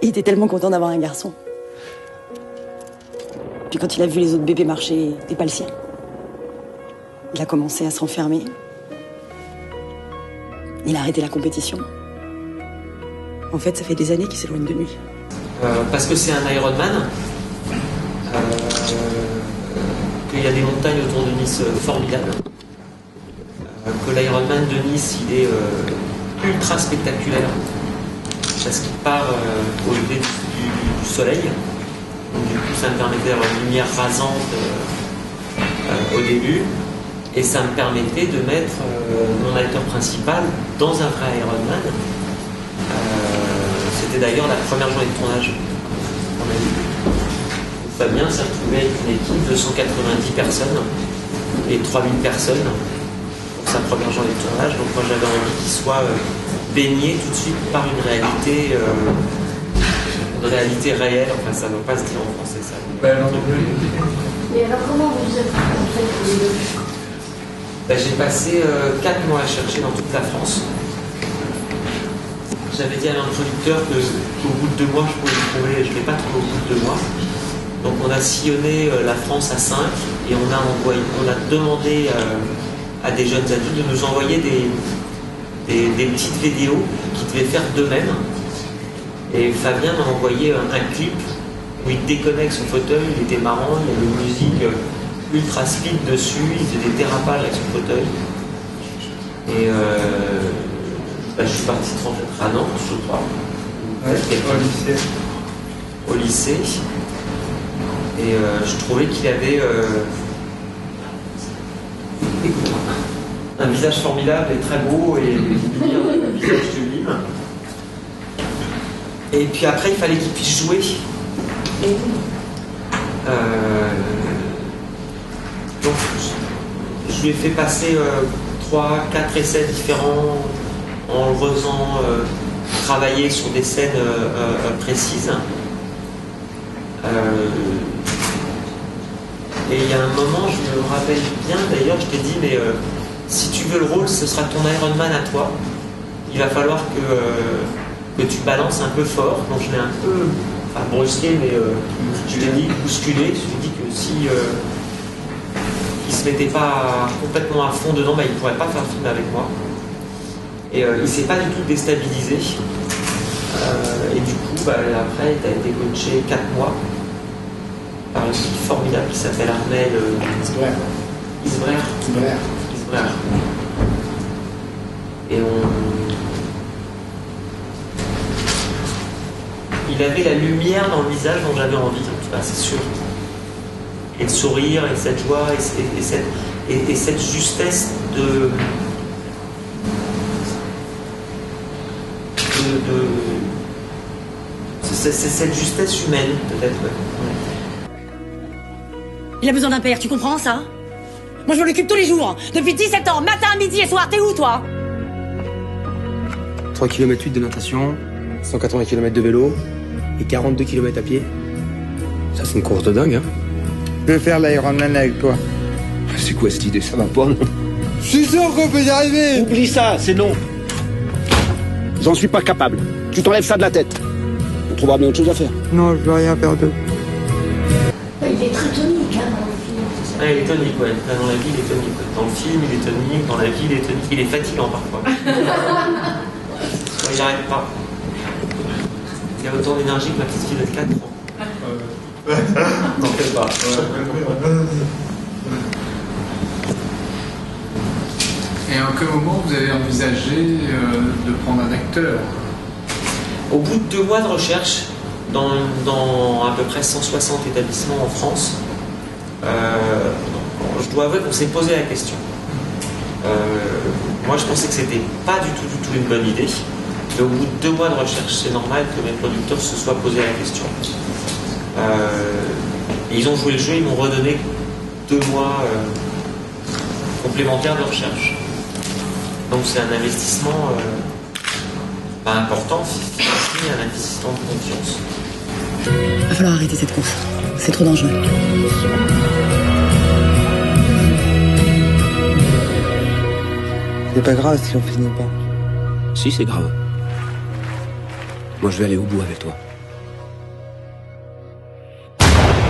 Il était tellement content d'avoir un garçon. Puis quand il a vu les autres bébés marcher, et pas le sien, il a commencé à se renfermer. Il a arrêté la compétition. En fait, ça fait des années qu'il s'éloigne de lui. Parce que c'est un Ironman, qu'il y a des montagnes autour de Nice formidables, que l'Ironman de Nice, il est ultra spectaculaire, parce qu'il part au lever du soleil. Donc, du coup, ça me permettait d'avoir une lumière rasante au début, et ça me permettait de mettre mon acteur principal dans un vrai Ironman. C'était d'ailleurs la première journée de tournage qu'on a eu. Fabien s'est retrouvé avec une équipe de 190 personnes et 3000 personnes pour sa première journée de tournage. Donc moi j'avais envie qu'il soit baigné tout de suite par une réalité réelle. Enfin ça ne va pas se dire en français ça. Et alors comment vous êtes rencontrés tous les deux? J'ai passé 4 mois à chercher dans toute la France. J'avais dit à un producteur qu'au bout de 2 mois, je pouvais le trouver, je ne l'ai pas trouvé au bout de 2 mois. Donc on a sillonné la France à 5 et on a demandé à des jeunes adultes de nous envoyer des petites vidéos qu'ils devaient faire d'eux-mêmes. Et Fabien m'a envoyé un clip où il déconnait avec son fauteuil, il était marrant, il y avait une musique ultra speed dessus, il faisait des dérapages avec son fauteuil. Et je suis parti à Nantes, je crois. Ouais, au lycée. Et je trouvais qu'il avait un visage formidable et très beau et un visage sublime. Et puis après, il fallait qu'il puisse jouer. Donc, je lui ai fait passer 3, 4 essais différents en le faisant travailler sur des scènes précises. Et il y a un moment, je me rappelle bien, d'ailleurs, je t'ai dit, mais si tu veux le rôle, ce sera ton Ironman à toi. Il va falloir que tu balances un peu fort. Donc je l'ai un peu, brusqué, mais je l'ai dit bousculé. Je lui ai dit que si il se mettait pas complètement à fond dedans, il ne pourrait pas faire le film avec moi. Et il ne s'est pas du tout déstabilisé. Et du coup, après, tu as été coaché 4 mois par une fille formidable qui s'appelle Armelle Isbrer. Et il avait la lumière dans le visage dont j'avais envie, c'est sûr. Et le sourire, et cette joie, et cette justesse c'est cette justesse humaine, peut-être. Il a besoin d'un père, tu comprends ça? Moi je m'en occupe tous les jours, depuis 17 ans, matin, midi et soir, t'es où toi? 3 km 8 de natation, 180 km de vélo et 42 km à pied. Ça c'est une course de dingue, hein. Je vais faire l'Ironman avec toi. C'est quoi cette idée? Ça va pas, non? Je suis sûr qu'on peut y arriver. Oublie ça, c'est non. J'en suis pas capable. Tu t'enlèves ça de la tête. On trouvera bien autre chose à faire. Non, je veux rien faire d'eux. Il est très tonique dans le film. Ah, il est tonique, ouais. Dans la vie, il est tonique. Dans le film, il est tonique. Dans la vie, il est tonique. Il est fatigant parfois. Il n'arrête pas. Il a autant d'énergie que ma petite fille de 4 ans. T'en fais pas. Et en quel moment vous avez envisagé de prendre un acteur? Au bout de 2 mois de recherche, dans à peu près 160 établissements en France, je dois avouer qu'on s'est posé la question. Moi, je pensais que c'était pas du tout une bonne idée. Mais au bout de 2 mois de recherche, c'est normal que mes producteurs se soient posé la question. Et ils ont joué le jeu, ils m'ont redonné 2 mois complémentaires de recherche. Donc c'est un investissement pas important, c'est un investissement de confiance. Il va falloir arrêter cette course, c'est trop dangereux. C'est pas grave si on finit pas. Si, c'est grave. Moi, je vais aller au bout avec toi.